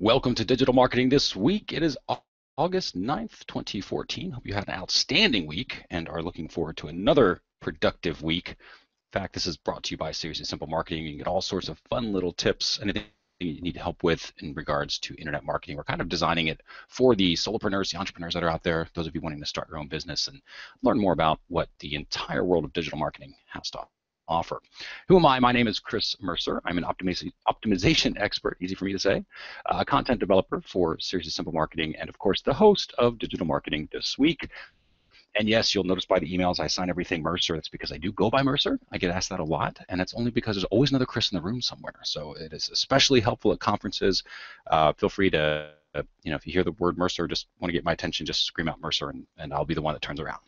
Welcome to Digital Marketing This Week. It is August 9th, 2014. Hope you had an outstanding week and are looking forward to another productive week. In fact, this is brought to you by Seriously Simple Marketing. You can get all sorts of fun little tips, anything you need help with in regards to internet marketing. We're kind of designing it for the solopreneurs, the entrepreneurs that are out there, those of you wanting to start your own business and learn more about what the entire world of digital marketing has to offer. Who am I? My name is Chris Mercer. I'm an optimization expert, easy for me to say, content developer for Seriously Simple Marketing, and of course the host of Digital Marketing This Week. And yes, you'll notice by the emails I sign everything Mercer. That's because I do go by Mercer. I get asked that a lot, and it's only because there's always another Chris in the room somewhere. So it is especially helpful at conferences. Feel free to, if you hear the word Mercer, just want to get my attention, just scream out Mercer, and I'll be the one that turns around.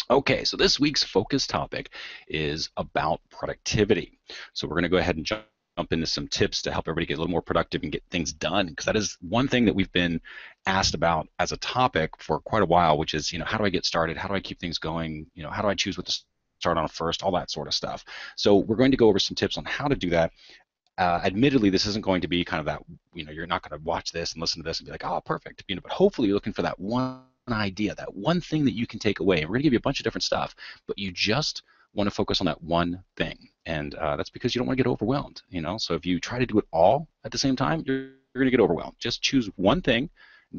Okay, so this week's focus topic is about productivity. So we're going to go ahead and jump into some tips to help everybody get a little more productive and get things done, because that is one thing that we've been asked about as a topic for quite a while, which is, how do I get started? How do I keep things going? How do I choose what to start on first? All that sort of stuff. So we're going to go over some tips on how to do that. Admittedly, this isn't going to be kind of that, you're not going to watch this and listen to this and be like, oh, perfect. But hopefully you're looking for that one idea, that one thing that you can take away. And we're going to give you a bunch of different stuff, but you just want to focus on that one thing. And that's because you don't want to get overwhelmed, So if you try to do it all at the same time, you're going to get overwhelmed. Just choose one thing,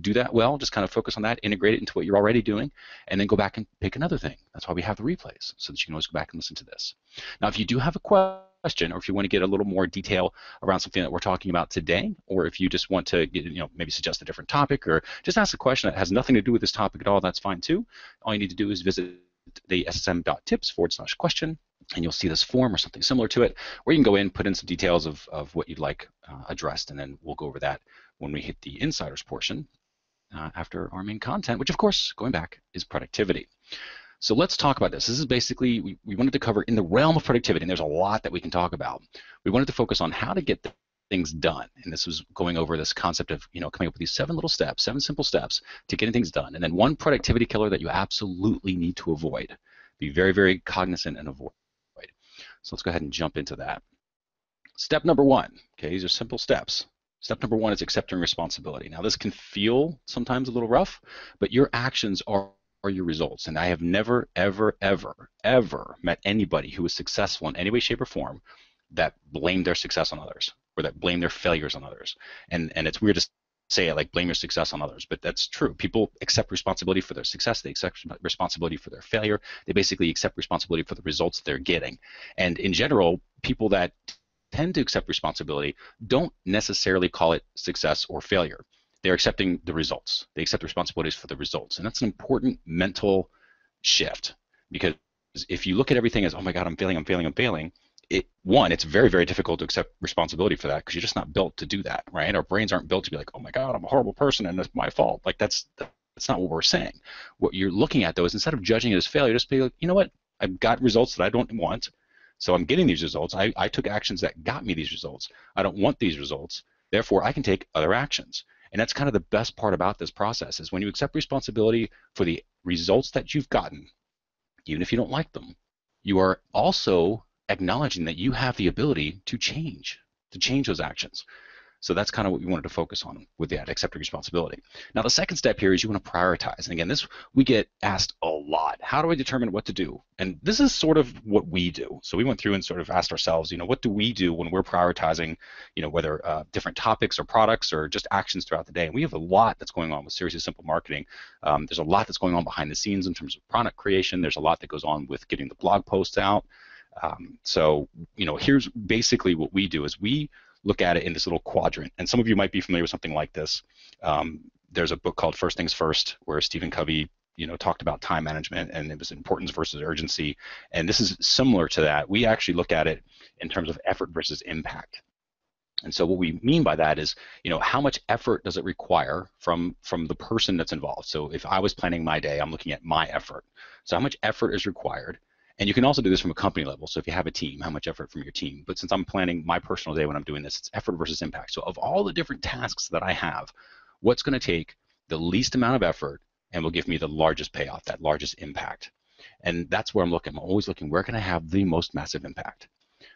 do that well, just kind of focus on that, integrate it into what you're already doing, and then go back and pick another thing. That's why we have the replays, so that you can always go back and listen to this. Now, if you do have a question, or if you want to get a little more detail around something that we're talking about today, or if you just want to get, maybe suggest a different topic, or just ask a question that has nothing to do with this topic at all, that's fine too. All you need to do is visit the ssm.tips/question, and you'll see this form or something similar to it, where you can go in, put in some details of what you'd like addressed, and then we'll go over that when we hit the insiders portion after our main content, which of course, going back, is productivity. So let's talk about this. This is basically, we wanted to cover in the realm of productivity, and there's a lot that we can talk about. We wanted to focus on how to get things done, and this was going over this concept of, coming up with these 7 little steps, 7 simple steps to getting things done, and then one productivity killer that you absolutely need to avoid. Be very, very cognizant and avoid. So let's go ahead and jump into that. Step number 1, okay, these are simple steps. Step number 1 is accepting responsibility. Now, this can feel sometimes a little rough, but your actions are your results. And I have never, ever, ever, ever met anybody who was successful in any way, shape, or form that blamed their success on others, or that blamed their failures on others. And it's weird to say it like blame your success on others, but that's true. People accept responsibility for their success. They accept responsibility for their failure. They basically accept responsibility for the results they're getting. And in general, people that tend to accept responsibility don't necessarily call it success or failure. They're accepting the results. They accept responsibilities for the results. And that's an important mental shift, because if you look at everything as, oh my God, I'm failing, it's very, very difficult to accept responsibility for that, because you're just not built to do that, right? Our brains aren't built to be like, oh my God, I'm a horrible person and it's my fault. Like that's not what we're saying. What you're looking at though is, instead of judging it as failure, just be like, you know what? I've got results that I don't want. So I'm getting these results. I took actions that got me these results. I don't want these results. Therefore, I can take other actions. And that's kind of the best part about this process, is when you accept responsibility for the results that you've gotten, even if you don't like them, you are also acknowledging that you have the ability to change those actions. So that's kind of what we wanted to focus on with that, accepting responsibility. Now, the second step here is you want to prioritize. And again, this we get asked a lot. How do I determine what to do? And this is sort of what we do. So we went through and sort of asked ourselves, what do we do when we're prioritizing, whether different topics or products or just actions throughout the day? And we have a lot that's going on with Seriously Simple Marketing. There's a lot that's going on behind the scenes in terms of product creation. There's a lot that goes on with getting the blog posts out. So here's basically what we do is we look at it in this little quadrant, and some of you might be familiar with something like this. There's a book called First Things First, where Stephen Covey, talked about time management, and it was importance versus urgency. And this is similar to that. We actually look at it in terms of effort versus impact. And so what we mean by that is, how much effort does it require from the person that's involved? So if I was planning my day, I'm looking at my effort. So how much effort is required? And you can also do this from a company level. So if you have a team, how much effort from your team? But since I'm planning my personal day when I'm doing this, it's effort versus impact. So of all the different tasks that I have, what's going to take the least amount of effort and will give me the largest payoff, that largest impact? And that's where I'm looking. I'm always looking, where can I have the most massive impact?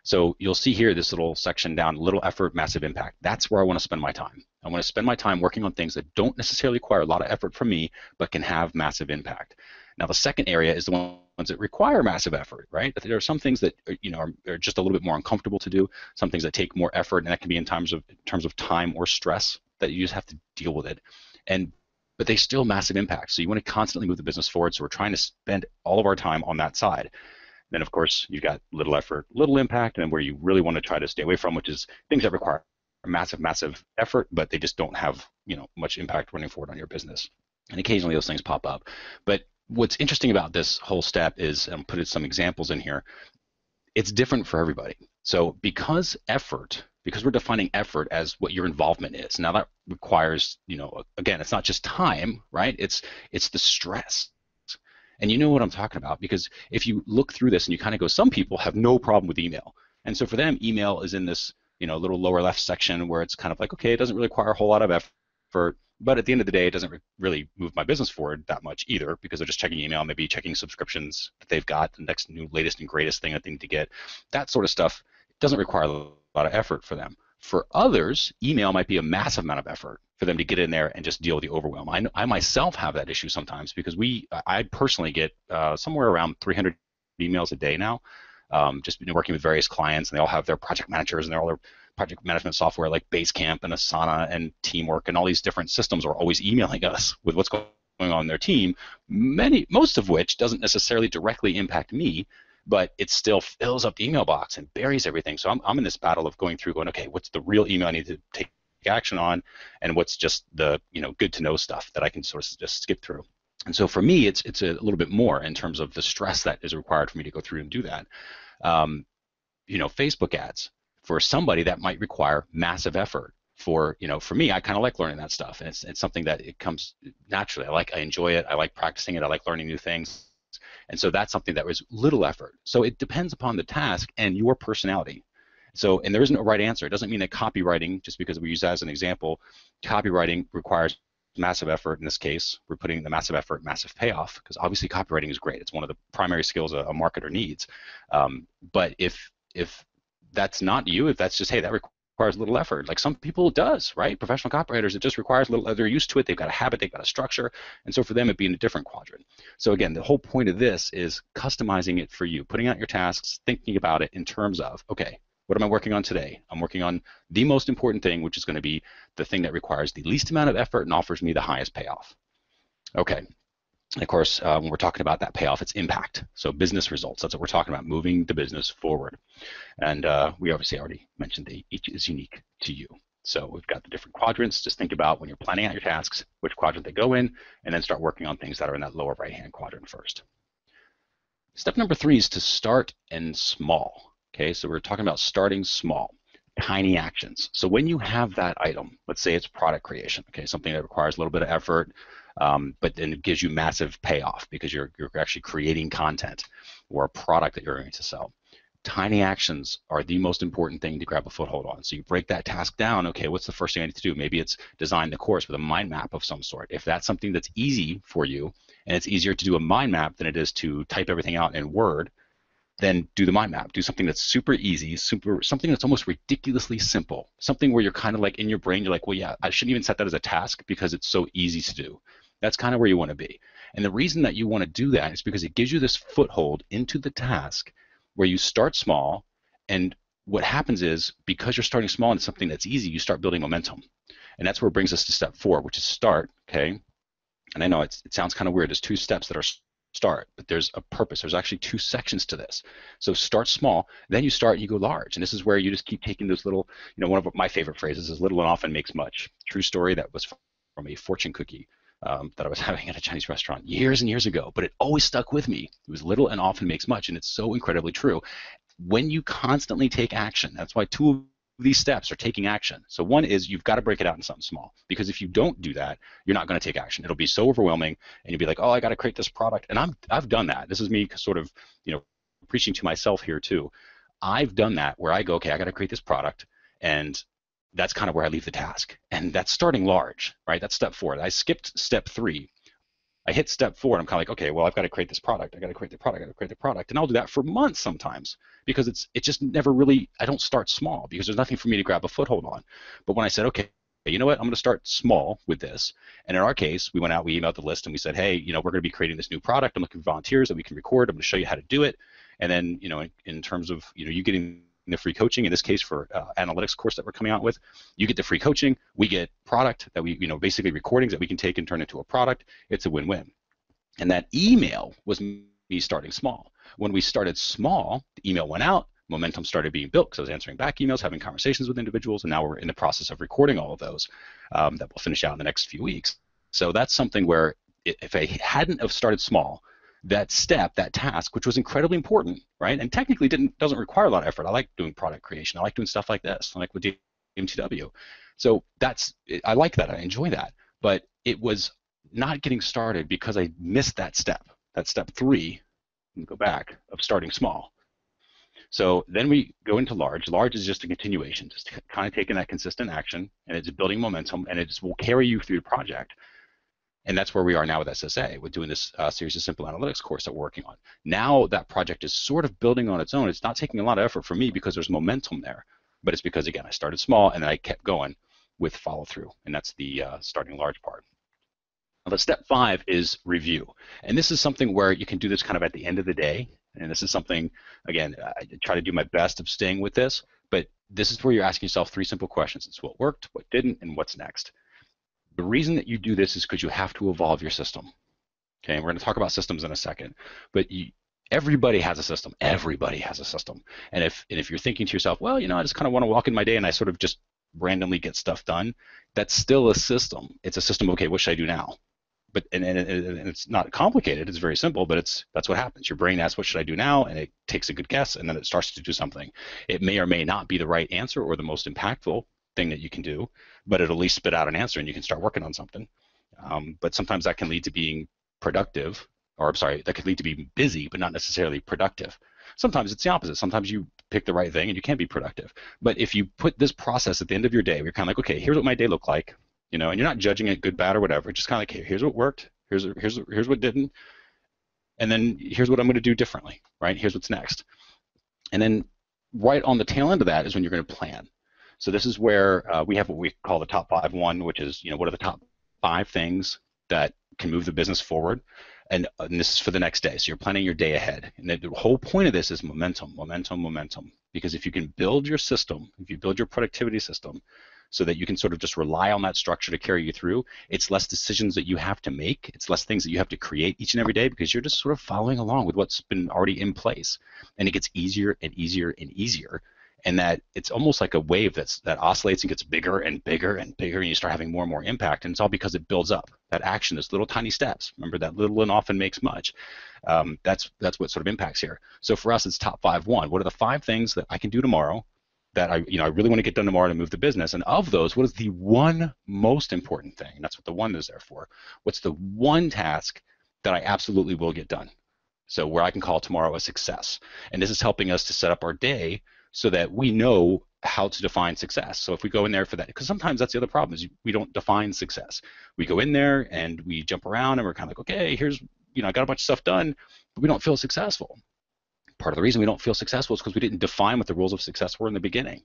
So you'll see here this little section down, little effort, massive impact. That's where I want to spend my time. I want to spend my time working on things that don't necessarily require a lot of effort from me, but can have massive impact. Now, the second area is the ones that require massive effort, right? There are some things that are just a little bit more uncomfortable to do, some things that take more effort, and that can be in terms of time or stress that you just have to deal with it. But they still massive impact. So you want to constantly move the business forward. So we're trying to spend all of our time on that side. Then, of course, you've got little effort, little impact, and where you really want to try to stay away from, which is things that require massive effort, but they just don't have much impact running forward on your business. And occasionally those things pop up. But what's interesting about this whole step is, and put some examples in here, it's different for everybody. So because we're defining effort as what your involvement is. Now that requires, again, it's not just time, right? It's the stress. And you know what I'm talking about, because if you look through this and you kind of go, some people have no problem with email. And so for them, email is in this, little lower left section where it's kind of like, okay, it doesn't really require a whole lot of effort, but at the end of the day, it doesn't really move my business forward that much either, because they're just checking email, maybe checking subscriptions that they've got, the next new latest and greatest thing that they need to get. That sort of stuff doesn't require a lot of effort for them. For others, email might be a massive amount of effort for them to get in there and just deal with the overwhelm. I myself have that issue sometimes, because I personally get somewhere around 300 emails a day now. Just been working with various clients, and they all have their project managers, and they're all their project management software like Basecamp and Asana and Teamwork, and all these different systems are always emailing us with what's going on in their team. Most of which doesn't necessarily directly impact me, but it still fills up the email box and buries everything. So I'm in this battle of going through, going, okay, what's the real email I need to take action on, and what's just the good to know stuff that I can sort of just skip through. And so for me, it's a little bit more in terms of the stress that is required for me to go through and do that. Facebook ads, for somebody that might require massive effort. For me, I kind of like learning that stuff, and it's something that it comes naturally. I enjoy it. I like practicing it. I like learning new things. And so that's something that was little effort. So it depends upon the task and your personality. So, and there isn't a right answer. It doesn't mean that copywriting, just because we use that as an example, copywriting requires massive effort. In this case, we're putting the massive effort, massive payoff, because obviously copywriting is great. It's one of the primary skills a marketer needs. But if that's not you, if that's just, hey, that requires little effort, like some people it does, right? Professional copywriters, it just requires little, they're used to it, they've got a habit, they've got a structure, and so for them it'd be in a different quadrant. So again, the whole point of this is customizing it for you, putting out your tasks, thinking about it in terms of, okay, what am I working on today? I'm working on the most important thing, which is going to be the thing that requires the least amount of effort and offers me the highest payoff. Okay. And of course, when we're talking about that payoff, it's impact. So business results, that's what we're talking about, moving the business forward. And we obviously already mentioned each is unique to you. So we've got the different quadrants. Just think about when you're planning out your tasks, which quadrant they go in, and then start working on things that are in that lower right-hand quadrant first. Step number 3 is to start in small. Okay, so we're talking about starting small, tiny actions. So when you have that item, let's say it's product creation, okay, something that requires a little bit of effort, but then it gives you massive payoff because you're actually creating content or a product that you're going to sell. Tiny actions are the most important thing to grab a foothold on. So you break that task down. Okay, what's the first thing I need to do? Maybe it's design the course with a mind map of some sort. If that's something that's easy for you, and it's easier to do a mind map than it is to type everything out in Word, then do the mind map. Do something that's super easy, something that's almost ridiculously simple, something where you're kind of like in your brain, you're like, well, yeah, I shouldn't even set that as a task because it's so easy to do. That's kind of where you want to be. And the reason that you want to do that is because it gives you this foothold into the task where you start small, and what happens is because you're starting small and something that's easy, you start building momentum. And that's where it brings us to step 4, which is start, okay? And I know it sounds kind of weird. There's 2 steps that are start, but there's a purpose. There's actually 2 sections to this. So start small, then you start and you go large. And this is where you just keep taking those little, one of my favorite phrases is little and often makes much. True story, that was from a fortune cookie that I was having at a Chinese restaurant years and years ago, but it always stuck with me. It was little and often makes much, and it's so incredibly true. When you constantly take action, that's why 2 of these steps are taking action. So one is you've got to break it out in something small, because if you don't do that, you're not going to take action. It'll be so overwhelming, and you'll be like, oh, I got to create this product. And I've done that. This is me sort of, preaching to myself here too. I've done that where I go, okay, I got to create this product, and that's kind of where I leave the task. And that's starting large, right? That's step 4. I skipped step 3 I hit step 4 and I'm kind of like, okay, well, I've got to create this product. I got to create the product. I got to create the product. And I'll do that for months sometimes because it just never really, I don't start small because there's nothing for me to grab a foothold on. But when I said, okay, you know what, I'm going to start small with this. And in our case, we went out, we emailed the list and we said, hey, we're going to be creating this new product. I'm looking for volunteers that we can record. I'm going to show you how to do it. And then, in terms of, you getting the free coaching, in this case for analytics course that we're coming out with, you get the free coaching, we get product that we, basically recordings that we can take and turn into a product. It's a win-win. And that email was me starting small. When we started small, the email went out, momentum started being built because I was answering back emails, having conversations with individuals, and now we're in the process of recording all of those that we'll finish out in the next few weeks. So that's something where if I hadn't have started small, that step, that task, which was incredibly important, right? And technically doesn't require a lot of effort. I like doing product creation. I like doing stuff like this. I like with DMTW. So I like that. I enjoy that. But it was not getting started because I missed that step 3, and go back, of starting small. So then we go into large. Large is just a continuation, just kind of taking that consistent action, and it's building momentum, and it will carry you through the project. And that's where we are now with SSA, with doing this series of simple analytics course that we're working on. Now that project is sort of building on its own. It's not taking a lot of effort for me because there's momentum there, but it's because, again, I started small and then I kept going with follow through, and that's the starting large part. Now, the step 5 is review. And this is something where you can do this kind of at the end of the day. And this is something, again, I try to do my best of staying with this, but this is where you're asking yourself 3 simple questions. It's what worked, what didn't, and what's next. The reason that you do this is because you have to evolve your system. Okay, and we're going to talk about systems in a second, but everybody has a system. Everybody has a system. And if you're thinking to yourself, well, I just kind of want to walk in my day and I sort of just randomly get stuff done, that's still a system. It's a system. Okay, what should I do now? But and it's not complicated. It's very simple. But that's what happens. Your brain asks, what should I do now? And it takes a good guess, and then it starts to do something. It may or may not be the right answer or the most impactful thing that you can do, but it'll at least spit out an answer and you can start working on something. But sometimes that can lead to being productive, or I'm sorry, that could lead to being busy, but not necessarily productive. Sometimes it's the opposite. Sometimes you pick the right thing and you can be productive. But if you put this process at the end of your day, you're kind of like, okay, here's what my day looked like, and you're not judging it good, bad, or whatever. Just kind of like, hey, here's what worked, here's what didn't, and then here's what I'm going to do differently, right? Here's what's next. And then right on the tail end of that is when you're going to plan. So this is where we have what we call the top 5-1, which is, what are the top 5 things that can move the business forward? And this is for the next day. So you're planning your day ahead. And the whole point of this is momentum, momentum, momentum. Because if you can build your system, if you build your productivity system so that you can sort of just rely on that structure to carry you through, it's less decisions that you have to make. It's less things that you have to create each and every day because you're just sort of following along with what's been already in place. And it gets easier and easier and easier. And that it's almost like a wave that oscillates and gets bigger and bigger and bigger, and you start having more and more impact. And it's all because it builds up. That action, those little tiny steps. Remember that little and often makes much. That's what sort of impacts here. So for us, it's top 5-1. What are the 5 things that I can do tomorrow that I really want to get done tomorrow to move the business? And of those, what is the one most important thing? And that's what the 1 is there for. What's the one task that I absolutely will get done? So where I can call tomorrow a success. And this is helping us to set up our day so that we know how to define success. So if we go in there for that, because sometimes that's the other problem is we don't define success. We go in there and we jump around and we're kind of like, okay, here's, I got a bunch of stuff done, but we don't feel successful. Part of the reason we don't feel successful is because we didn't define what the rules of success were in the beginning.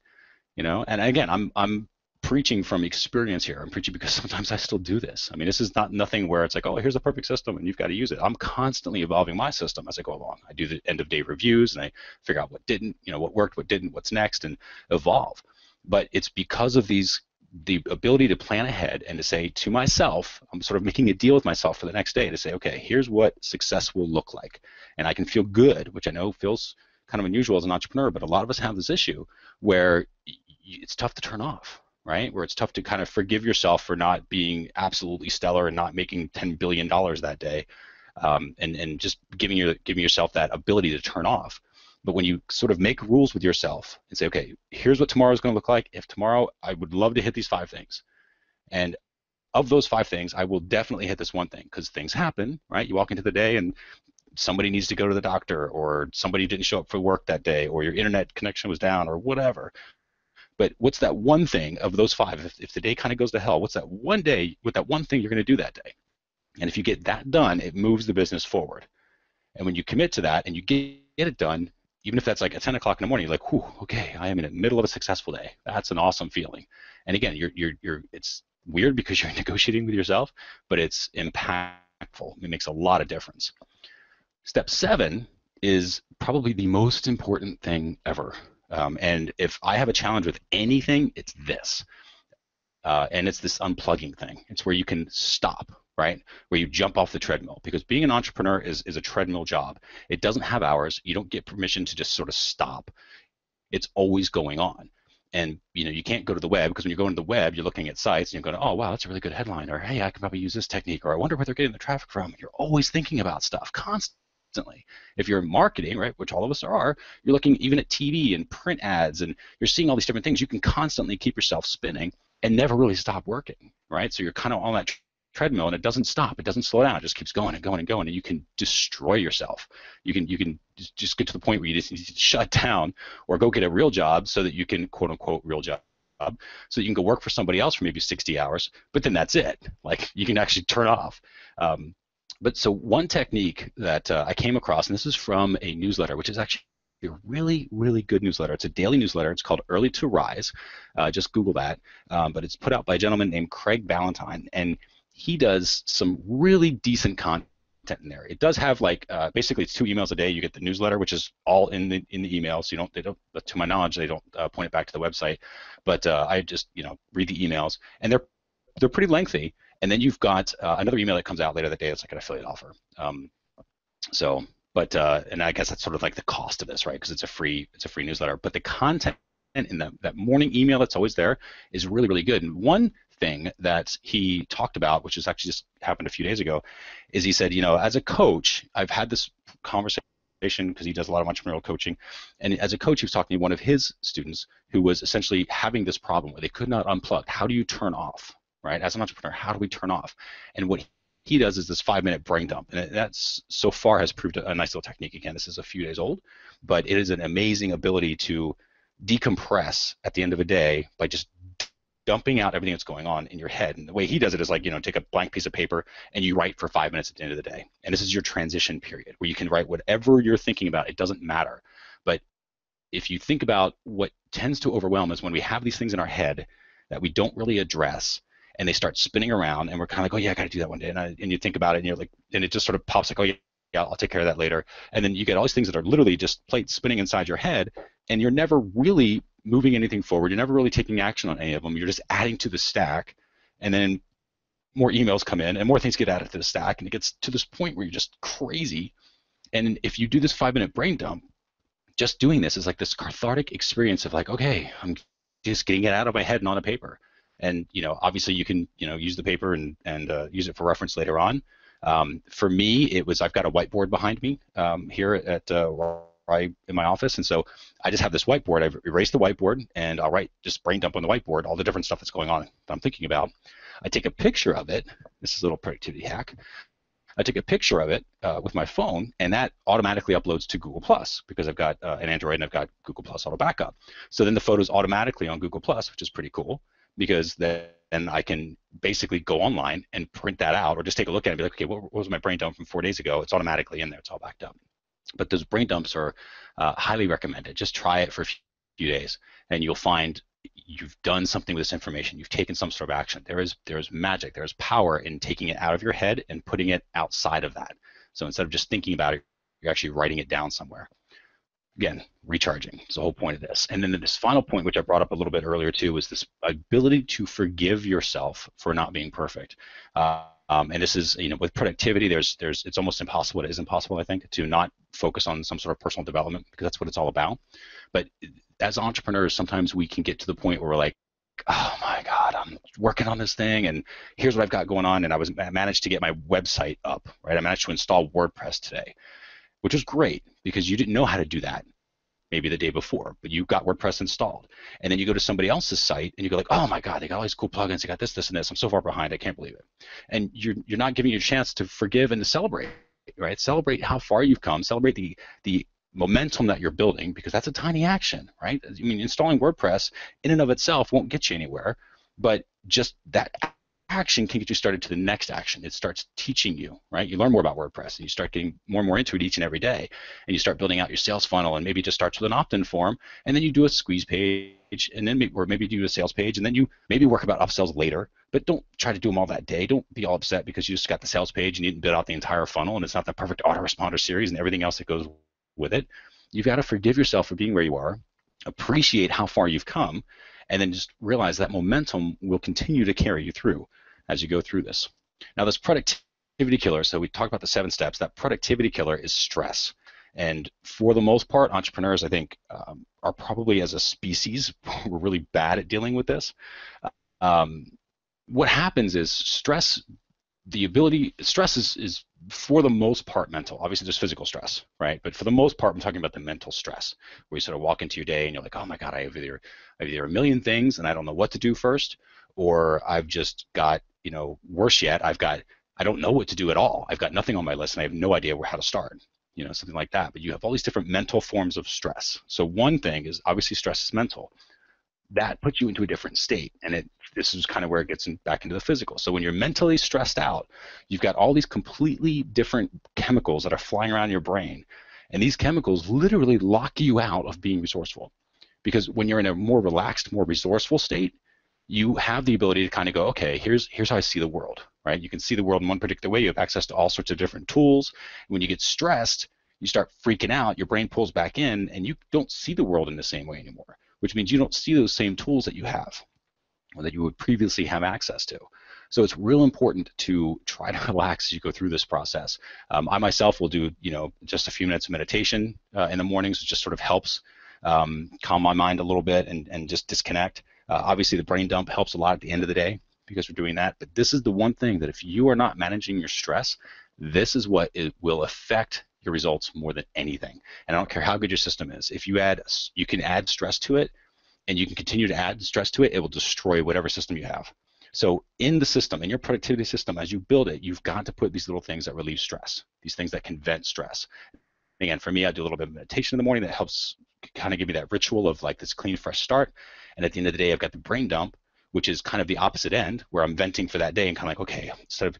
And again, I'm preaching from experience here. I'm preaching because sometimes I still do this. I mean, this is nothing where it's like, oh, here's a perfect system and you've got to use it. I'm constantly evolving my system as I go along. I do the end of day reviews and I figure out what didn't, what worked, what didn't, what's next, and evolve. But it's because of the ability to plan ahead and to say to myself, I'm sort of making a deal with myself for the next day to say, okay, here's what success will look like. And I can feel good, which I know feels kind of unusual as an entrepreneur, but a lot of us have this issue where it's tough to turn off. Right? Where it's tough to kind of forgive yourself for not being absolutely stellar and not making $10 billion that day, and just giving yourself that ability to turn off. But when you sort of make rules with yourself and say, okay, here's what tomorrow is going to look like. If tomorrow I would love to hit these 5 things, and of those 5 things, I will definitely hit this one thing because things happen, right? You walk into the day and somebody needs to go to the doctor, or somebody didn't show up for work that day, or your internet connection was down, or whatever. But what's that one thing of those 5? If the day kind of goes to hell, what's that one day with that one thing you're going to do that day? And if you get that done, it moves the business forward. And when you commit to that and you get it done, even if that's like at 10 o'clock in the morning, you're like, whew, okay, I am in the middle of a successful day. That's an awesome feeling. And again, it's weird because you're negotiating with yourself, but it's impactful. It makes a lot of difference. Step 7 is probably the most important thing ever. And if I have a challenge with anything, it's this. And it's this unplugging thing. It's where you can stop, right? Where you jump off the treadmill, because being an entrepreneur is a treadmill job. It doesn't have hours. You don't get permission to just sort of stop. It's always going on. And you can't go to the web, because when you're going to the web, you're looking at sites and you're going, oh wow, that's a really good headline, or hey, I can probably use this technique, or I wonder where they're getting the traffic from. You're always thinking about stuff constantly. If you're in marketing, right, which all of us are, you're looking even at TV and print ads, and you're seeing all these different things. You can constantly keep yourself spinning and never really stop working, right? So you're kind of on that treadmill, and it doesn't stop. It doesn't slow down. It just keeps going and going and going, and you can destroy yourself. You can just get to the point where you just need to shut down or go get a real job so that you can, quote unquote, real job, so that you can go work for somebody else for maybe 60 hours, but then that's it. Like, you can actually turn off. But so one technique that I came across, and this is from a newsletter, which is actually a really, really good newsletter. It's a daily newsletter. It's called Early to Rise. Just Google that. But it's put out by a gentleman named Craig Ballantyne, and he does some really decent content in there. It does have like basically it's 2 emails a day. You get the newsletter, which is all in the email. So they don't. But to my knowledge, they don't point it back to the website. But I just read the emails, and they're pretty lengthy. And then you've got another email that comes out later that day. It's like an affiliate offer. But and I guess that's sort of like the cost of this, right? Because it's a free newsletter. But the content in that morning email that's always there is really, really good. And one thing that he talked about, which has actually just happened a few days ago, is he said, as a coach, I've had this conversation, because he does a lot of entrepreneurial coaching, and as a coach, he was talking to one of his students who was essentially having this problem where they could not unplug. How do you turn off, right? As an entrepreneur, how do we turn off? And what he does is this 5-minute brain dump, and that's so far has proved a nice little technique. Again, this is a few days old, but it is an amazing ability to decompress at the end of a day by just dumping out everything that's going on in your head. And the way he does it is like, take a blank piece of paper and you write for 5 minutes at the end of the day. And this is your transition period where you can write whatever you're thinking about. It doesn't matter. But if you think about what tends to overwhelm is when we have these things in our head that we don't really address, and they start spinning around, and we're kind of like, oh yeah, I got to do that one day. And you think about it, and you're like, and it just sort of pops like, oh yeah, I'll take care of that later. And then you get all these things that are literally just plates spinning inside your head, and you're never really moving anything forward. You're never really taking action on any of them. You're just adding to the stack, and then more emails come in, and more things get added to the stack, and it gets to this point where you're just crazy. And if you do this 5-minute brain dump, just doing this is like this cathartic experience of like, okay, I'm just getting it out of my head and on a paper. And obviously you can use the paper and use it for reference later on. For me, I've got a whiteboard behind me here at in my office, and so I just have this whiteboard. I've erased the whiteboard, and I'll just brain dump on the whiteboard all the different stuff that's going on that I'm thinking about. I take a picture of it. This is a little productivity hack. I take a picture of it with my phone, and that automatically uploads to Google Plus, because I've got an Android and I've got Google Plus Auto Backup. So then the photo's automatically on Google Plus, which is pretty cool, because then I can basically go online and print that out, or just take a look at it and be like, okay, what was my brain dump from 4 days ago? It's automatically in there. It's all backed up. But those brain dumps are highly recommended. Just try it for a few days, and you'll find you've done something with this information. You've taken some sort of action. There is magic. There is power in taking it out of your head and putting it outside of that. So instead of just thinking about it, you're actually writing it down somewhere. Again, recharging is the whole point of this. And then this final point, which I brought up a little bit earlier too, is this ability to forgive yourself for not being perfect. And this is, with productivity, it's almost impossible. It is impossible, I think, to not focus on some sort of personal development, because that's what it's all about. But as entrepreneurs, sometimes we can get to the point where we're like, oh my God, I'm working on this thing, and here's what I've got going on, and I managed to get my website up, right? I managed to install WordPress today, which was great because you didn't know how to do that maybe the day before, but you got WordPress installed. And then you go to somebody else's site and you go like, oh my God, they got all these cool plugins, they got this, and this, I'm so far behind, I can't believe it. And you're not giving you a chance to forgive and to celebrate, right? Celebrate how far you've come, celebrate the momentum that you're building, because that's a tiny action, right? I mean, installing WordPress in and of itself won't get you anywhere, but just that action can get you started to the next action. It starts teaching you, right? You learn more about WordPress and you start getting more and more into it each and every day. And you start building out your sales funnel, and maybe it just starts with an opt-in form, and then you do a squeeze page, and then maybe do a sales page, and then you maybe work about upsells later, but don't try to do them all that day. Don't be all upset because you just got the sales page and you didn't build out the entire funnel and it's not the perfect autoresponder series and everything else that goes with it. You've got to forgive yourself for being where you are, appreciate how far you've come, and then just realize that momentum will continue to carry you through as you go through this. Now, this productivity killer, so we talked about the 7 steps. That productivity killer is stress. And for the most part, entrepreneurs, I think, are probably, as a species, we're really bad at dealing with this. What happens is stress is for the most part mental. Obviously there's physical stress, right? But for the most part, I'm talking about the mental stress, where you sort of walk into your day and you're like, oh my God, I have either a million things and I don't know what to do first, or I've just got, worse yet, I don't know what to do at all. I've got nothing on my list and I have no idea how to start, something like that. But you have all these different mental forms of stress. So one thing is, obviously stress is mental. That puts you into a different state, and this is kind of where it gets back into the physical. So when you're mentally stressed out, you've got all these completely different chemicals that are flying around your brain, and these chemicals literally lock you out of being resourceful. Because when you're in a more relaxed, more resourceful state, you have the ability to kind of go, okay, here's how I see the world, right? You can see the world in one particular way. You have access to all sorts of different tools. When you get stressed, you start freaking out, your brain pulls back in, and you don't see the world in the same way anymore, which means you don't see those same tools that you have or that you would previously have access to. So it's real important to try to relax as you go through this process. I myself will do, just a few minutes of meditation in the mornings. It just sort of helps calm my mind a little bit and just disconnect. Obviously, the brain dump helps a lot at the end of the day because we're doing that. But this is the one thing that if you are not managing your stress, this is what will affect your results more than anything. And I don't care how good your system is. If you can add stress to it, and you can continue to add stress to it, it will destroy whatever system you have. So in the system, in your productivity system, as you build it, you've got to put these little things that relieve stress, these things that can vent stress. Again, for me, I do a little bit of meditation in the morning that helps kind of give me that ritual of like this clean, fresh start. And at the end of the day, I've got the brain dump, which is kind of the opposite end, where I'm venting for that day and kind of like, okay, instead of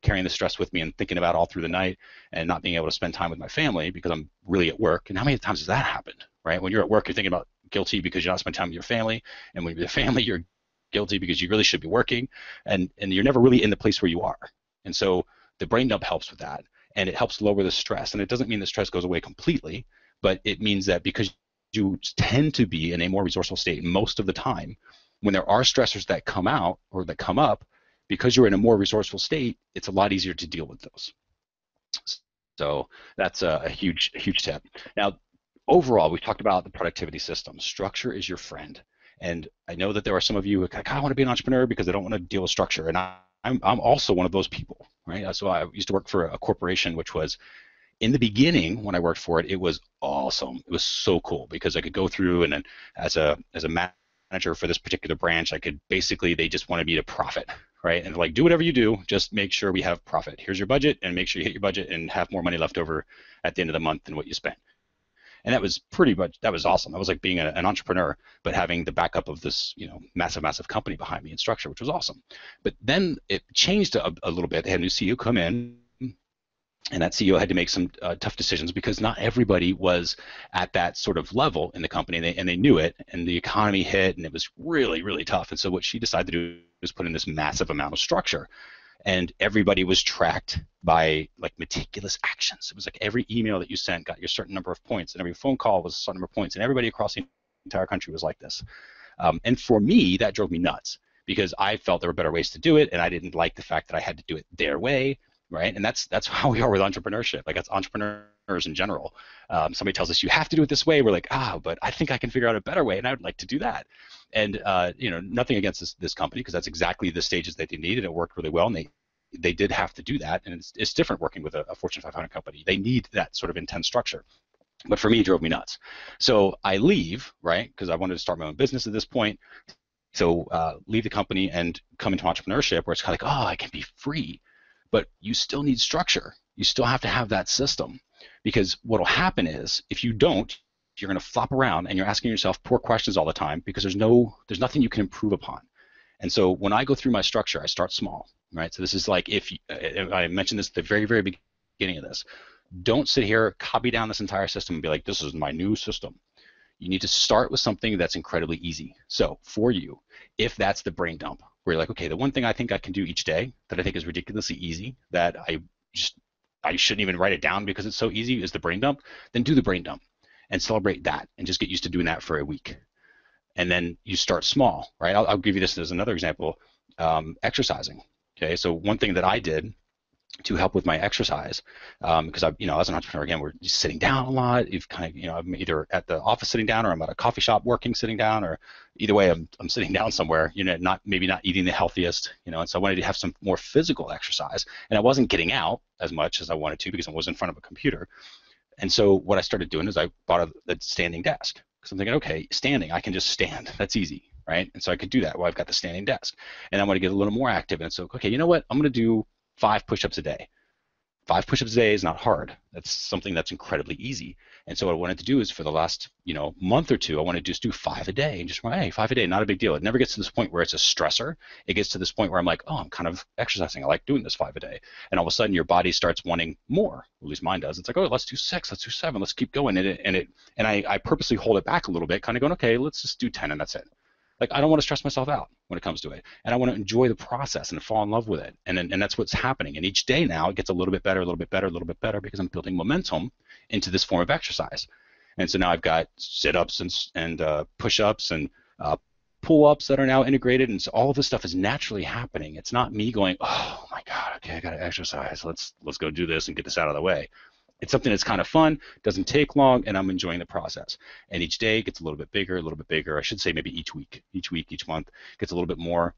carrying the stress with me and thinking about all through the night and not being able to spend time with my family because I'm really at work. And how many times has that happened, right? When you're at work, you're thinking about guilty because you're not spending time with your family. And when you're with your family, you're guilty because you really should be working. And you're never really in the place where you are. And so the brain dump helps with that. And it helps lower the stress. And it doesn't mean the stress goes away completely, but it means that because you tend to be in a more resourceful state most of the time, when there are stressors that come out or that come up, because you're in a more resourceful state, it's a lot easier to deal with those. So that's a huge tip. Now, overall, we've talked about the productivity system. Structure is your friend. And I know that there are some of you who like, I want to be an entrepreneur because I don't want to deal with structure. And I'm also one of those people, right? So I used to work for a corporation, which was, in the beginning, when I worked for it, it was awesome. It was so cool because I could go through and then as a manager for this particular branch, they just wanted me to profit, right? And like, do whatever you do, just make sure we have profit. Here's your budget, and make sure you hit your budget and have more money left over at the end of the month than what you spent. And that was that was awesome. That was like being an entrepreneur, but having the backup of this, massive company behind me and structure, which was awesome. But then it changed a little bit. They had a new CEO come in, and that CEO had to make some tough decisions because not everybody was at that sort of level in the company, and they knew it, and the economy hit, and it was really, really tough. And so what she decided to do was put in this massive amount of structure, and everybody was tracked by like meticulous actions. It was like every email that you sent got your certain number of points, and every phone call was a certain number of points, and everybody across the entire country was like this. And for me, that drove me nuts because I felt there were better ways to do it, and I didn't like the fact that I had to do it their way. Right, and that's how we are with entrepreneurship. Like, that's entrepreneurs in general. Somebody tells us you have to do it this way. We're like, but I think I can figure out a better way, and I would like to do that. And nothing against this company because that's exactly the stages that they needed. It worked really well, and they did have to do that. And it's different working with a Fortune 500 company. They need that sort of intense structure. But for me, it drove me nuts. So I leave, right, because I wanted to start my own business at this point. So leave the company and come into entrepreneurship, where it's kind of like, I can be free. But you still need structure. You still have to have that system, because what will happen is if you don't, you're going to flop around and you're asking yourself poor questions all the time because there's nothing you can improve upon. And so when I go through my structure, I start small, right? So this is like if I mentioned this at the very, very beginning of this, don't sit here, copy down this entire system and be like, this is my new system. You need to start with something that's incredibly easy. So for you, if that's the brain dump, where you're like, okay, the one thing I think I can do each day that I think is ridiculously easy, that I shouldn't even write it down because it's so easy, is the brain dump, then do the brain dump and celebrate that and just get used to doing that for a week. And then you start small, right? I'll give you this as another example. Exercising. Okay, so one thing that I did to help with my exercise, because as an entrepreneur, again, we're just sitting down a lot. You've kind of, I'm either at the office sitting down, or I'm at a coffee shop working sitting down, or either way, I'm sitting down somewhere. Maybe not eating the healthiest. And so I wanted to have some more physical exercise, and I wasn't getting out as much as I wanted to because I was in front of a computer. And so what I started doing is I bought a standing desk. Because I'm thinking, okay, standing, I can just stand. That's easy, right? And so I could do that. Well, I've got the standing desk, and I want to get a little more active. And so, okay, you know what? I'm going to do 5 push-ups a day. 5 push-ups a day is not hard. That's something that's incredibly easy. And so what I wanted to do is for the last, month or two, I want to just do 5 a day and just, hey, 5 a day, not a big deal. It never gets to this point where it's a stressor. It gets to this point where I'm like, oh, I'm kind of exercising. I like doing this 5 a day. And all of a sudden your body starts wanting more. At least mine does. It's like, oh, let's do 6, let's do 7, let's keep going. And I purposely hold it back a little bit, kind of going, okay, let's just do 10 and that's it. Like, I don't want to stress myself out when it comes to it, and I want to enjoy the process and fall in love with it, and that's what's happening. And each day now it gets a little bit better, a little bit better, a little bit better, because I'm building momentum into this form of exercise. And so now I've got sit-ups and push-ups and pull-ups that are now integrated, and so all of this stuff is naturally happening. It's not me going, oh my God, okay, I got to exercise. Let's go do this and get this out of the way. It's something that's kind of fun, doesn't take long, and I'm enjoying the process. And each day gets a little bit bigger, a little bit bigger. I should say maybe each week, each month gets a little bit more.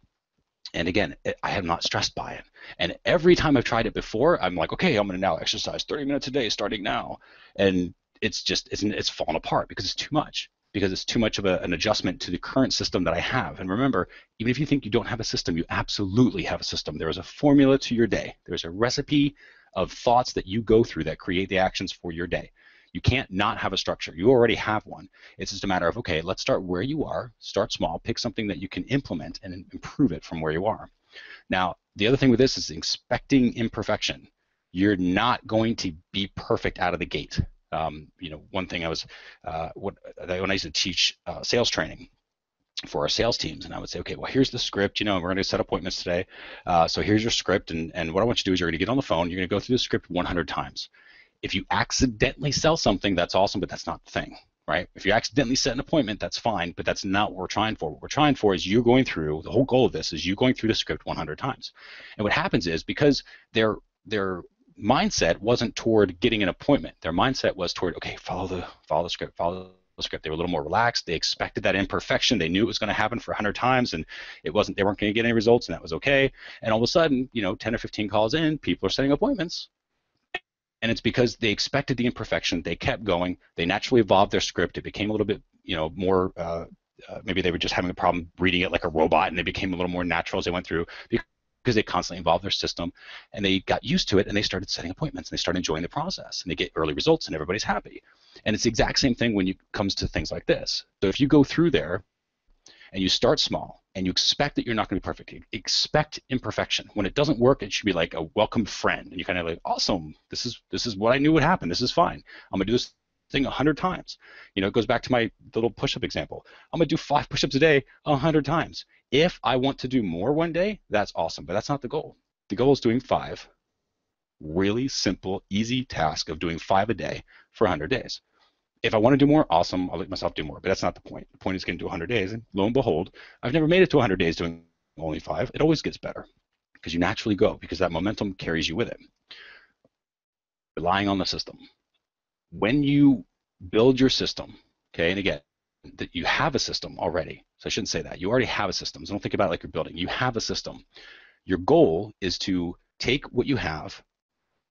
And again, I am not stressed by it. And every time I've tried it before, I'm like, okay, I'm going to now exercise 30 minutes a day starting now. And it's fallen apart because it's too much. Because it's too much of an adjustment to the current system that I have. And remember, even if you think you don't have a system, you absolutely have a system. There is a formula to your day. There's a recipe of thoughts that you go through that create the actions for your day. You can't not have a structure. You already have one. It's just a matter of, okay, let's start where you are, start small, pick something that you can implement and improve it from where you are. Now, the other thing with this is expecting imperfection. You're not going to be perfect out of the gate. One thing when I used to teach sales training for our sales teams, and I would say, okay, well, here's the script, we're going to set appointments today. So here's your script, and what I want you to do is you're going to get on the phone, you're going to go through the script 100 times. If you accidentally sell something, that's awesome, but that's not the thing, right? If you accidentally set an appointment, that's fine, but that's not what we're trying for. What we're trying for is you going through, the whole goal of this is you going through the script 100 times. And what happens is, because their mindset wasn't toward getting an appointment, their mindset was toward, okay, follow the script, follow the script. They were a little more relaxed. They expected that imperfection. They knew it was going to happen for 100 times, and they weren't going to get any results, and that was okay. And all of a sudden, 10 or 15 calls in, people are setting appointments. And it's because they expected the imperfection. They kept going. They naturally evolved their script. It became a little bit, more, maybe they were just having a problem reading it like a robot, and they became a little more natural as they went through, because they constantly evolved their system, and they got used to it, and they started setting appointments, and they started enjoying the process, and they get early results, and everybody's happy. And it's the exact same thing when it comes to things like this. So if you go through there and you start small and you expect that you're not going to be perfect, expect imperfection. When it doesn't work, it should be like a welcome friend, and you kind of like, awesome, this is what I knew would happen. This is fine. I'm going to do this thing 100 times. It goes back to my little push-up example. I'm going to do 5 push-ups a day 100 times. If I want to do more one day, that's awesome, but that's not the goal. The goal is doing 5. Really simple, easy task of doing 5 a day for 100 days. If I want to do more, awesome, I'll let myself do more, but that's not the point. The point is getting to 100 days, and lo and behold, I've never made it to 100 days doing only 5. It always gets better because you naturally go, because that momentum carries you with it. Relying on the system. When you build your system, okay, and again, that you have a system already, so I shouldn't say that. You already have a system, so don't think about it like you're building. You have a system. Your goal is to take what you have,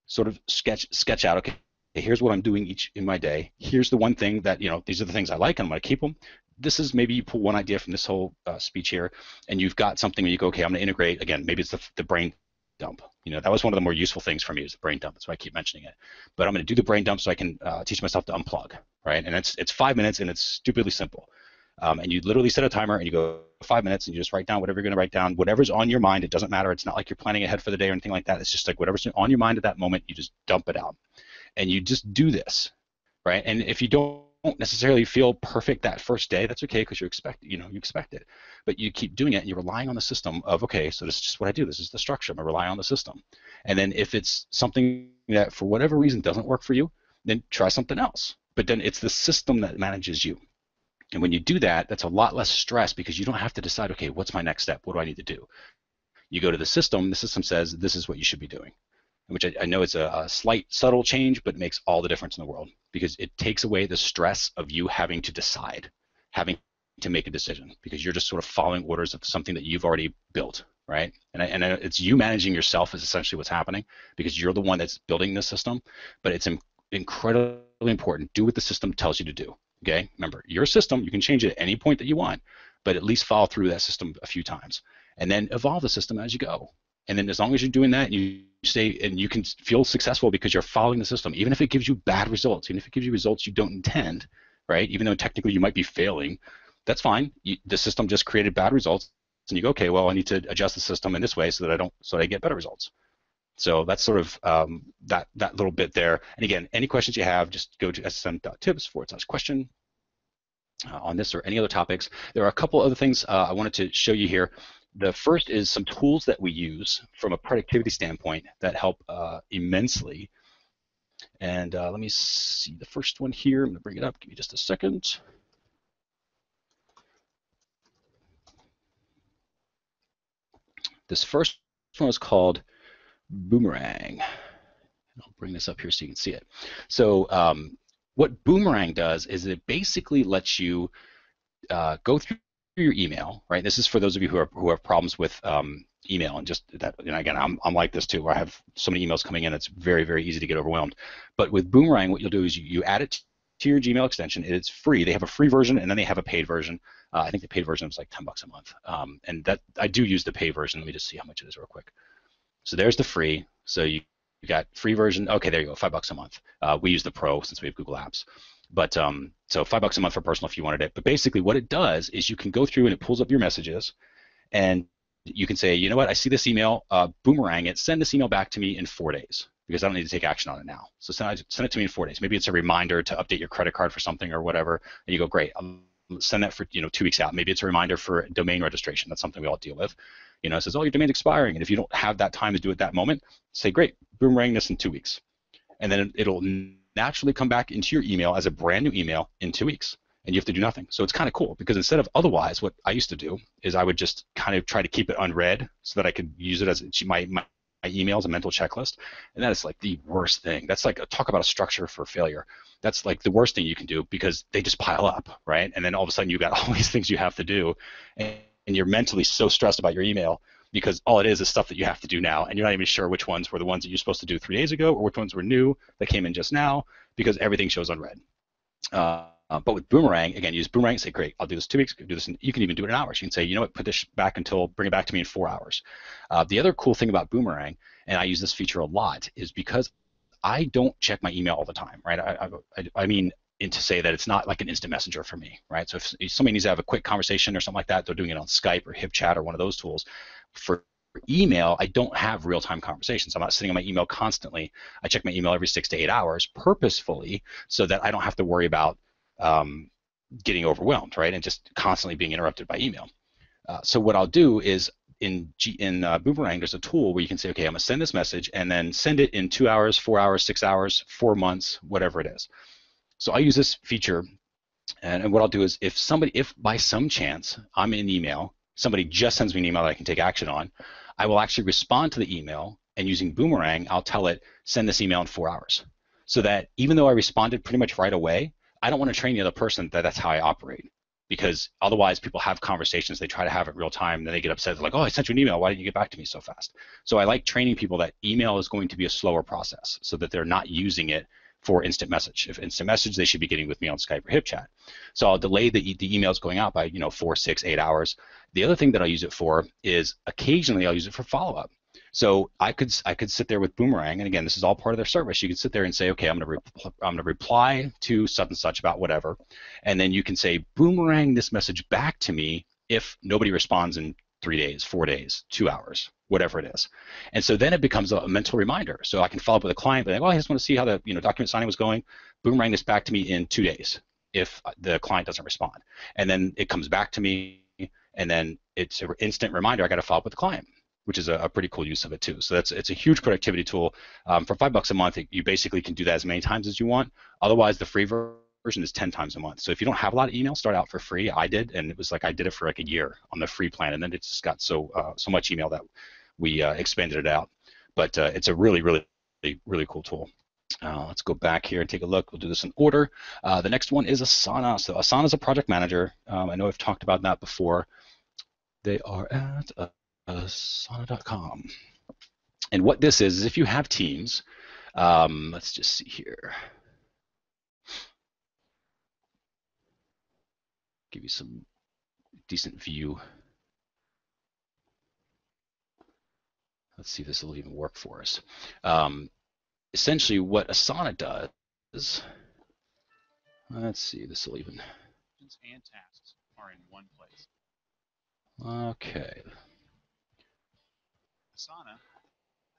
sort of sketch out, okay, here's what I'm doing in my day. Here's the one thing that, these are the things I like, and I'm going to keep them. This is, maybe you pull one idea from this whole speech here, and you've got something where you go, okay, I'm going to integrate, again, maybe it's the brain dump. That was one of the more useful things for me, is the brain dump. That's why I keep mentioning it. But I'm going to do the brain dump so I can teach myself to unplug, right? And it's 5 minutes, and it's stupidly simple. And you literally set a timer, and you go 5 minutes and you just write down whatever you're going to write down, whatever's on your mind. It doesn't matter. It's not like you're planning ahead for the day or anything like that. It's just like whatever's on your mind at that moment, you just dump it out. And you just do this, right? And if you don't necessarily feel perfect that first day, that's okay, because you expect it. But you keep doing it and you're relying on the system of, okay, so this is just what I do. This is the structure. I'm going to rely on the system. And then if it's something that for whatever reason doesn't work for you, then try something else. But then it's the system that manages you. And when you do that, that's a lot less stress because you don't have to decide, okay, what's my next step? What do I need to do? You go to the system says, this is what you should be doing. Which I know it's a slight, subtle change, but it makes all the difference in the world because it takes away the stress of you having to decide, having to make a decision, because you're just sort of following orders of something that you've already built, right? And it's you managing yourself is essentially what's happening because you're the one that's building the system, but it's incredibly important. Do what the system tells you to do, okay? Remember, your system, you can change it at any point that you want, but at least follow through that system a few times and then evolve the system as you go. And then as long as you're doing that, you stay and you can feel successful because you're following the system, even if it gives you bad results, even if it gives you results you don't intend, right? Even though technically you might be failing, that's fine. The system just created bad results, and you go, okay, well, I need to adjust the system in this way so that I get better results. So that's sort of that little bit there. And again, any questions you have, just go to ssm.tips/question on this or any other topics. There are a couple other things I wanted to show you here. The first is some tools that we use from a productivity standpoint that help immensely. And let me see the first one here. I'm going to bring it up. Give me just a second. This first one is called Boomerang. I'll bring this up here so you can see it. So what Boomerang does is it basically lets you go through your email, right? This is for those of you who have problems with email and just that. And again, I'm like this too, where I have so many emails coming in, it's very, very easy to get overwhelmed. But with Boomerang, what you'll do is you add it to your Gmail extension. It's free. They have a free version and then they have a paid version. I think the paid version is like $10 a month. And that I do use the paid version. Let me just see how much it is real quick. So there's the free. So you got free version. Okay, there you go, $5 a month. We use the pro since we have Google Apps. But so $5 a month for personal if you wanted it. But basically what it does is you can go through and it pulls up your messages and you can say, you know what, I see this email, Boomerang it, send this email back to me in 4 days because I don't need to take action on it now. So send it to me in 4 days. Maybe it's a reminder to update your credit card for something or whatever. And you go, great, I'll send that for 2 weeks out. Maybe it's a reminder for domain registration. That's something we all deal with. It says, oh, your domain's expiring. And if you don't have that time to do it that moment, say, great, Boomerang this in 2 weeks. And then it'll naturally come back into your email as a brand new email in 2 weeks, and you have to do nothing. So it's kind of cool because instead of otherwise, what I used to do is I would just kind of try to keep it unread so that I could use it as my email as a mental checklist, and that is like the worst thing. That's like talk about a structure for failure. That's like the worst thing you can do because they just pile up, right? And then all of a sudden you got all these things you have to do, and you're mentally so stressed about your email because all it is stuff that you have to do now, and you're not even sure which ones were the ones that you're supposed to do 3 days ago or which ones were new that came in just now because everything shows unread. But with Boomerang, again, use Boomerang and say, great, I'll do this 2 weeks, do this, you can even do it in hours. You can say, you know what, put this back bring it back to me in 4 hours. The other cool thing about Boomerang, and I use this feature a lot, is because I don't check my email all the time, right? I mean, and to say that it's not like an instant messenger for me, right? So if somebody needs to have a quick conversation or something like that, they're doing it on Skype or HipChat or one of those tools. For email, I don't have real-time conversations. I'm not sitting on my email constantly. I check my email every 6 to 8 hours purposefully so that I don't have to worry about getting overwhelmed, right? And just constantly being interrupted by email. So what I'll do is in Boomerang, there's a tool where you can say, okay, I'm going to send this message and then send it in 2 hours, 4 hours, 6 hours, 4 months, whatever it is. So I use this feature, and what I'll do is if by some chance I'm in email, somebody just sends me an email that I can take action on, I will actually respond to the email, and using Boomerang, I'll tell it, send this email in 4 hours. So that even though I responded pretty much right away, I don't want to train the other person that that's how I operate. Because otherwise people have conversations, they try to have it real time, then they get upset, they're like, oh, I sent you an email, why didn't you get back to me so fast? So I like training people that email is going to be a slower process so that they're not using it for instant message. If instant message, they should be getting with me on Skype or HipChat. So I'll delay the emails going out by 4, 6, 8 hours. The other thing that I'll use it for is occasionally I'll use it for follow-up. So I could sit there with Boomerang, and again, this is all part of their service. You can sit there and say, okay, I'm going to reply to such and such about whatever, and then you can say, Boomerang this message back to me if nobody responds in 3 days, 4 days, 2 hours, whatever it is. And so then it becomes a mental reminder. So I can follow up with a client, like, oh, I just want to see how the document signing was going. Boomerang this back to me in 2 days if the client doesn't respond. And then it comes back to me, and then it's an instant reminder I got to follow up with the client, which is a pretty cool use of it too. So it's a huge productivity tool. For $5 a month, you basically can do that as many times as you want. Otherwise, the free version is 10 times a month. So if you don't have a lot of email, start out for free. I did, and it was like I did it for like a year on the free plan, and then it just got so much email that we expanded it out. But it's a really, really, really cool tool. Let's go back here and take a look. We'll do this in order. The next one is Asana. So Asana is a project manager. I know I've talked about that before. They are at asana.com. And what this is if you have teams, let's just see here. Give you some decent view. Let's see if this will even work for us. Essentially, what Asana does, let's see, this will even. And tasks are in one place. Okay. Asana.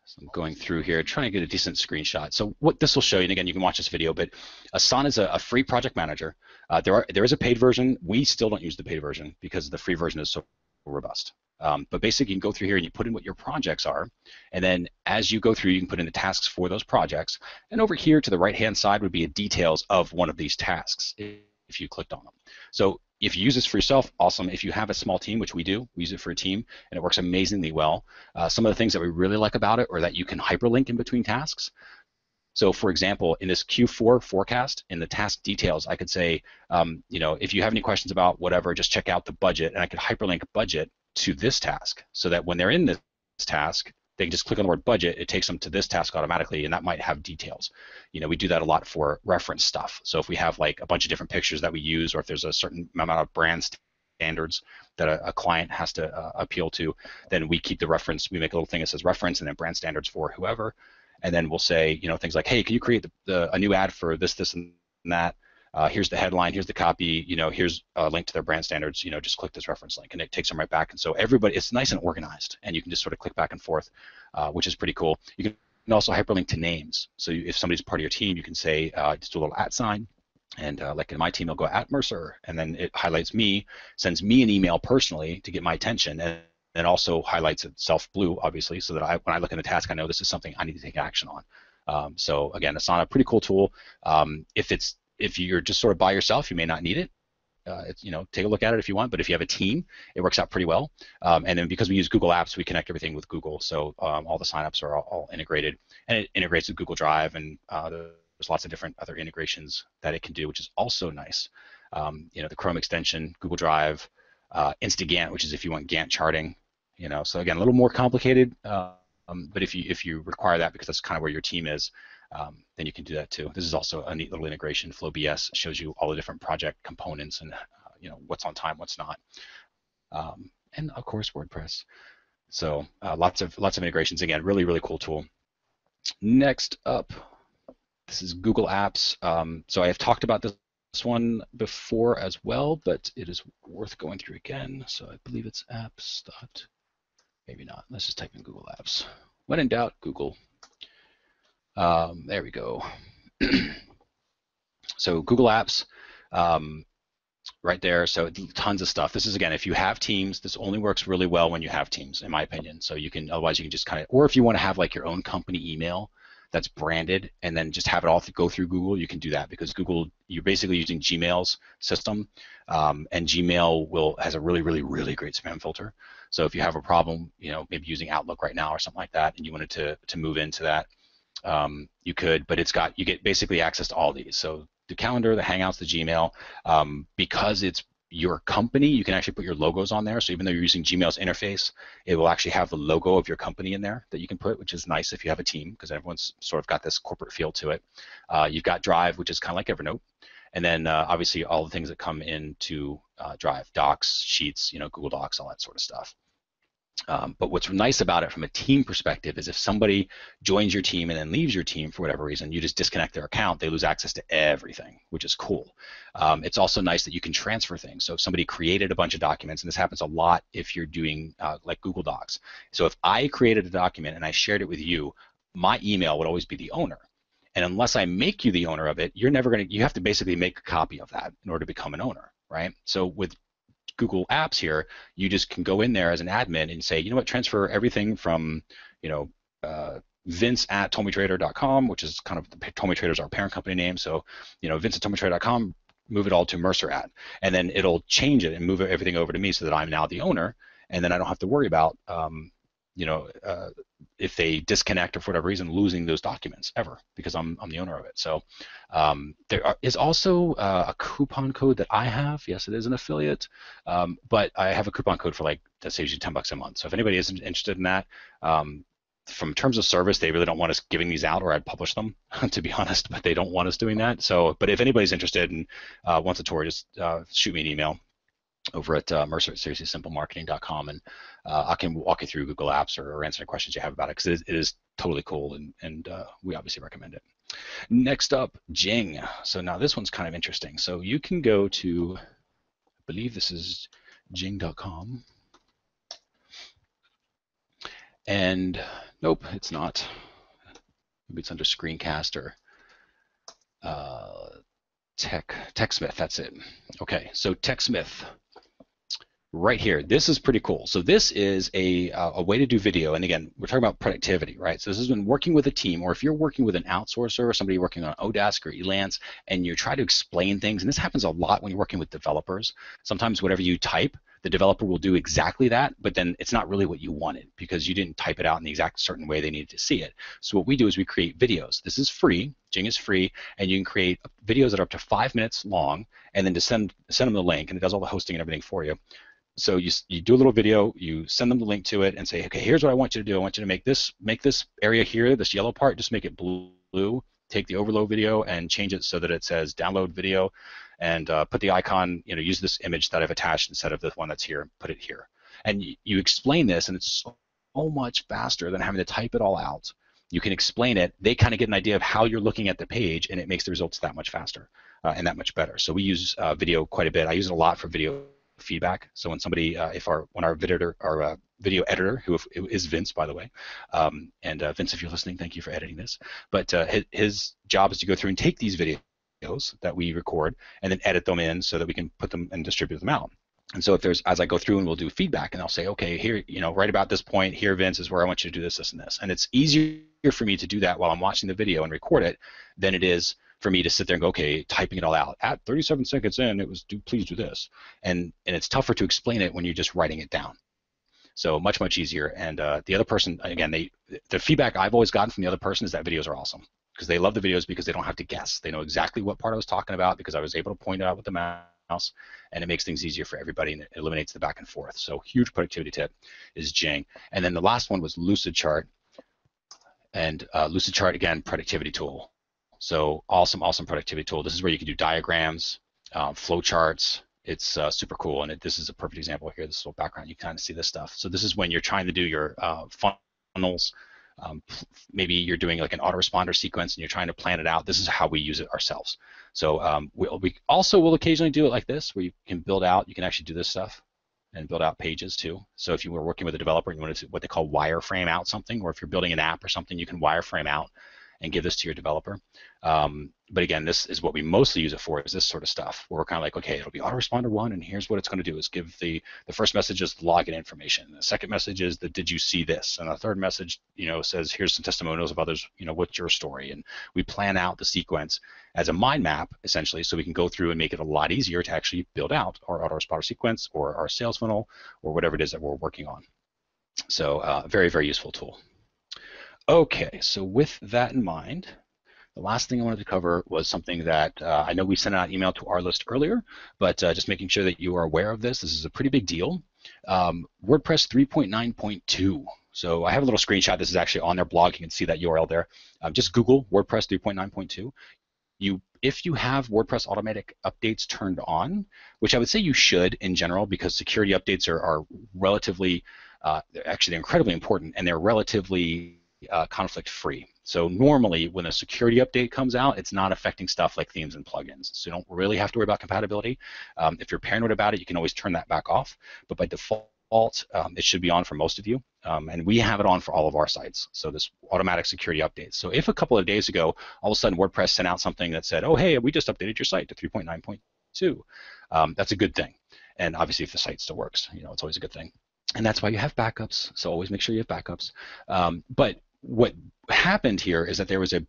So I'm going through here, trying to get a decent screenshot. So what this will show you, and again, you can watch this video, but Asana is a free project manager. There is a paid version. We still don't use the paid version because the free version is so robust. But basically, you can go through here and you put in what your projects are, and then as you go through, you can put in the tasks for those projects. And over here to the right-hand side would be details of one of these tasks if you clicked on them. So if you use this for yourself, awesome. If you have a small team, which we do, we use it for a team, and it works amazingly well. Some of the things that we really like about it are that you can hyperlink in between tasks. So for example, in this Q4 forecast, in the task details, I could say, if you have any questions about whatever, just check out the budget, and I could hyperlink budget to this task so that when they're in this task, they can just click on the word budget, it takes them to this task automatically, and that might have details. We do that a lot for reference stuff. So if we have like a bunch of different pictures that we use, or if there's a certain amount of brand standards that a client has to appeal to, then we keep the reference, we make a little thing that says reference and then brand standards for whoever, and then we'll say, things like, hey, can you create a new ad for this, and that? Here's the headline, here's the copy, here's a link to their brand standards, just click this reference link, and it takes them right back. And so everybody, it's nice and organized, and you can just sort of click back and forth, which is pretty cool. You can also hyperlink to names. So if somebody's part of your team, you can say, just do a little @ and like in my team, I'll go @Mercer, and then it highlights me, sends me an email personally to get my attention, and then also highlights itself blue, obviously, so that when I look in the task, I know this is something I need to take action on. So again, Asana, a pretty cool tool. If you're just sort of by yourself, you may not need it. Take a look at it if you want, but if you have a team, it works out pretty well. And then because we use Google Apps, we connect everything with Google, so all the signups are all integrated, and it integrates with Google Drive, and there's lots of different other integrations that it can do, which is also nice. The Chrome extension, Google Drive, Instagant, which is if you want Gantt charting. So again, a little more complicated, but if you require that because that's kind of where your team is, then you can do that too. This is also a neat little integration. FlowBS shows you all the different project components and what's on time, what's not, and of course WordPress. So lots of integrations. Again, really, really cool tool. Next up, this is Google Apps. So I have talked about this one before as well, but it is worth going through again. So I believe it's apps. Maybe not. Let's just type in Google Apps. When in doubt, Google. There we go. So Google Apps, right there. So tons of stuff. This is, again, if you have teams, this only works really well when you have teams, in my opinion. So otherwise you can just kind of, or if you want to have like your own company email that's branded and then just have it all go through Google, you can do that, because Google, you're basically using Gmail's system, and Gmail has a really, really, really great spam filter. So if you have a problem, maybe using Outlook right now or something like that, and you wanted to move into that, you could, but you get basically access to all these. So the calendar, the Hangouts, the Gmail, because it's your company, you can actually put your logos on there. So even though you're using Gmail's interface, it will actually have the logo of your company in there that you can put, which is nice if you have a team, because everyone's sort of got this corporate feel to it. You've got Drive, which is kind of like Evernote. And then obviously all the things that come into Drive, Docs, Sheets, Google Docs, all that sort of stuff. But what's nice about it from a team perspective is if somebody joins your team and then leaves your team for whatever reason, you just disconnect their account, they lose access to everything, which is cool. It's also nice that you can transfer things. So if somebody created a bunch of documents, and this happens a lot if you're doing like Google Docs. So if I created a document and I shared it with you, my email would always be the owner. And unless I make you the owner of it, you're never going to, you have to basically make a copy of that in order to become an owner, right? So with Google Apps here, you just can go in there as an admin and say, you know what, transfer everything from, you know, Vince at TommyTrader.com, which is kind of, Tommy Trader is our parent company name. So, you know, Vince at TommyTrader.com, move it all to Mercer at, and then it'll change it and move everything over to me so that I'm now the owner, and then I don't have to worry about, you know, if they disconnect or for whatever reason, losing those documents ever, because I'm the owner of it. So is also a coupon code that I have. Yes, it is an affiliate, but I have a coupon code for like that saves you $10 a month. So if anybody is interested in that, from terms of service, they really don't want us giving these out, or I'd publish them, to be honest. But they don't want us doing that. So, but if anybody's interested and wants a tour, just shoot me an email over at Mercer at SeriouslySimpleMarketing.com, and I can walk you through Google Apps or answer any questions you have about it, because it is totally cool, and we obviously recommend it. Next up, Jing. So now this one's kind of interesting. So you can go to, I believe this is Jing.com, and nope, it's not. Maybe it's under Screencast or TechSmith. That's it. Okay, so TechSmith. Right here, this is pretty cool. So this is a way to do video, and again, we're talking about productivity, right? So this has been working with a team, or if you're working with an outsourcer or somebody working on Odesk or Elance, and you try to explain things, and this happens a lot when you're working with developers. Sometimes whatever you type, the developer will do exactly that, but then it's not really what you wanted because you didn't type it out in the exact certain way they needed to see it. So what we do is we create videos. This is free. Jing is free, and you can create videos that are up to 5 minutes long, and then to send them the link, and it does all the hosting and everything for you. So you do a little video, you send them the link to it, and say, okay, here's what I want you to do. I want you to make this area here, this yellow part, just make it blue. Take the overload video and change it so that it says download video, and put the icon, you know, use this image that I've attached instead of the one that's here, put it here. And you explain this, and it's so much faster than having to type it all out. You can explain it. They kind of get an idea of how you're looking at the page, and it makes the results that much faster and that much better. So we use video quite a bit. I use it a lot for video feedback. So when somebody, when our video editor, who is Vince, by the way, and Vince, if you're listening, thank you for editing this. But his job is to go through and take these videos that we record and then edit them in so that we can put them and distribute them out. And so if there's, as I go through and we'll do feedback, and I'll say, okay, here, you know, right about this point here, Vince, is where I want you to do this, this, and this. And it's easier for me to do that while I'm watching the video and record it than it is for me to sit there and go, okay, typing it all out. At 37 seconds in, it was, please do this. And it's tougher to explain it when you're just writing it down. So much, much easier. And the other person, again, the feedback I've always gotten from the other person is that videos are awesome, because they love the videos because they don't have to guess. They know exactly what part I was talking about because I was able to point it out with the mouse, and it makes things easier for everybody, and it eliminates the back and forth. So huge productivity tip is Jing. And then the last one was Lucidchart. And Lucidchart, again, productivity tool. So awesome, awesome productivity tool. This is where you can do diagrams, flow charts. It's super cool, and this is a perfect example here. This little background, you kind of see this stuff. So this is when you're trying to do your funnels. Maybe you're doing like an autoresponder sequence and you're trying to plan it out. This is how we use it ourselves. So we also will occasionally do it like this, where you can build out. You can actually do this stuff and build out pages too. So if you were working with a developer and you wanted to what they call wireframe out something, or if you're building an app or something, you can wireframe out and give this to your developer. But again, this is what we mostly use it for, is this sort of stuff, where we're kind of like, okay, it'll be autoresponder 1, and here's what it's going to do is give the first message is the login information. The second message is the did you see this? And the third message, you know, says here's some testimonials of others, you know, what's your story? And we plan out the sequence as a mind map, essentially, so we can go through and make it a lot easier to actually build out our autoresponder sequence or our sales funnel or whatever it is that we're working on. So very, very useful tool. Okay, so with that in mind, the last thing I wanted to cover was something that I know we sent out email to our list earlier, but just making sure that you are aware of this. This is a pretty big deal. WordPress 3.9.2. So I have a little screenshot. This is actually on their blog. You can see that URL there. Just Google WordPress 3.9.2. If you have WordPress automatic updates turned on, which I would say you should in general, because security updates are relatively they're incredibly important, and they're relatively conflict-free. So normally, when a security update comes out, it's not affecting stuff like themes and plugins. So you don't really have to worry about compatibility. If you're paranoid about it, you can always turn that back off. But by default, it should be on for most of you, and we have it on for all of our sites. So this automatic security updates. So if a couple of days ago, all of a sudden WordPress sent out something that said, "Oh, hey, we just updated your site to 3.9.2," that's a good thing. And obviously, if the site still works, it's always a good thing. And that's why you have backups. So always make sure you have backups. But what happened here is that there was a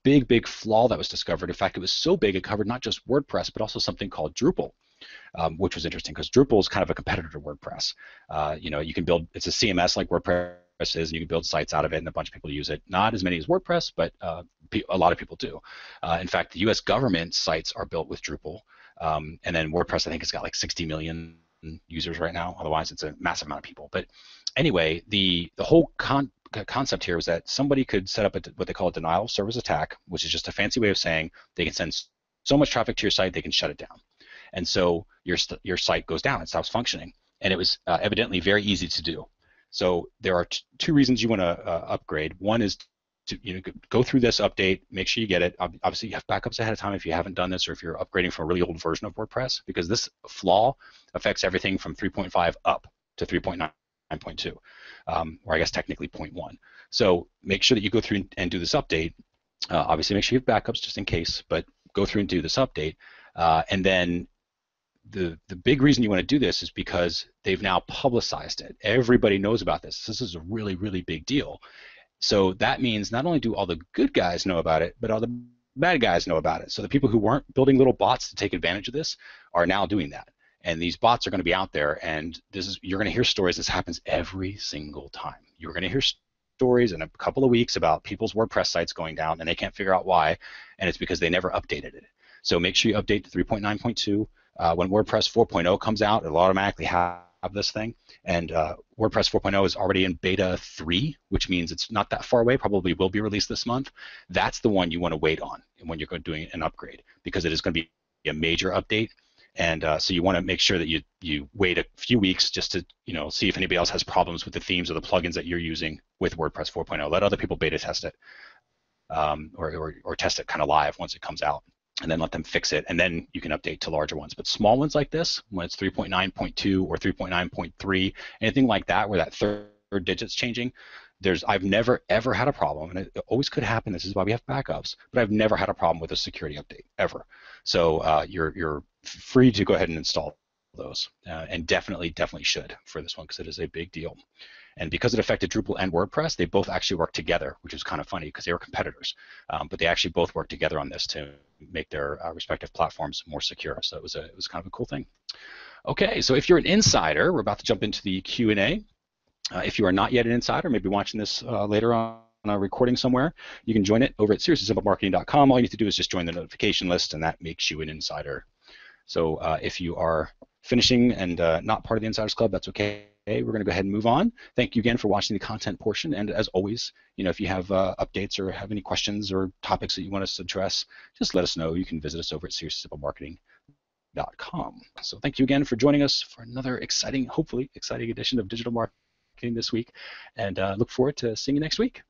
big flaw that was discovered. In fact, it was so big it covered not just WordPress, but also something called Drupal, which was interesting because Drupal is kind of a competitor to WordPress. You can build, it's a CMS like WordPress is, and you can build sites out of it, and a bunch of people use it. Not as many as WordPress, but a lot of people do. In fact, the U.S. government sites are built with Drupal, and then WordPress, I think, has got like 60 million users right now. Otherwise, it's a massive amount of people. But anyway, the whole concept here was that somebody could set up what they call a denial of service attack, which is just a fancy way of saying they can send so much traffic to your site they can shut it down, and so your site goes down, it stops functioning. And it was evidently very easy to do. So there are two reasons you want to upgrade. One is to go through this update, make sure you get it. Obviously, you have backups ahead of time if you haven't done this, or if you're upgrading from a really old version of WordPress, because this flaw affects everything from 3.5 up to 3.9.2, or I guess technically 0.1. So make sure that you go through and do this update. Obviously, make sure you have backups just in case, but go through and do this update. And then the big reason you want to do this is because they've now publicized it. Everybody knows about this. This is a really big deal. So that means not only do all the good guys know about it, but all the bad guys know about it. So the people who weren't building little bots to take advantage of this are now doing that. And these bots are going to be out there, and you're going to hear stories. This happens every single time. You're going to hear stories in a couple of weeks about people's WordPress sites going down, and they can't figure out why, and it's because they never updated it. So make sure you update to 3.9.2. When WordPress 4.0 comes out, it'll automatically have this thing. And WordPress 4.0 is already in beta 3, which means it's not that far away, probably will be released this month. That's the one you want to wait on when you're doing an upgrade, because it is going to be a major update. And so you want to make sure that you wait a few weeks just to see if anybody else has problems with the themes or the plugins that you're using with WordPress 4.0. Let other people beta test it, or test it kind of live once it comes out, and then let them fix it, and then you can update to larger ones. But small ones like this, when it's 3.9.2 or 3.9.3, anything like that where that third digit's changing, I've never ever had a problem, and it always could happen. This is why we have backups, but I've never had a problem with a security update ever. So you're free to go ahead and install those, and definitely should for this one, because it is a big deal. And because it affected Drupal and WordPress, they both actually worked together, which was kind of funny because they were competitors. But they actually both worked together on this to make their respective platforms more secure. So it was kind of a cool thing. Okay, so if you're an insider, we're about to jump into the Q&A. If you are not yet an insider, maybe watching this later on a recording somewhere, you can join it over at seriouslysimplemarketing.com. All you need to do is just join the notification list, and that makes you an insider. So if you are finishing and not part of the Insiders Club, that's okay. We're going to go ahead and move on. Thank you again for watching the content portion. And as always, if you have updates or have any questions or topics that you want us to address, just let us know. You can visit us over at seriouslysimplemarketing.com. So thank you again for joining us for another hopefully exciting edition of Digital Marketing this week. And look forward to seeing you next week.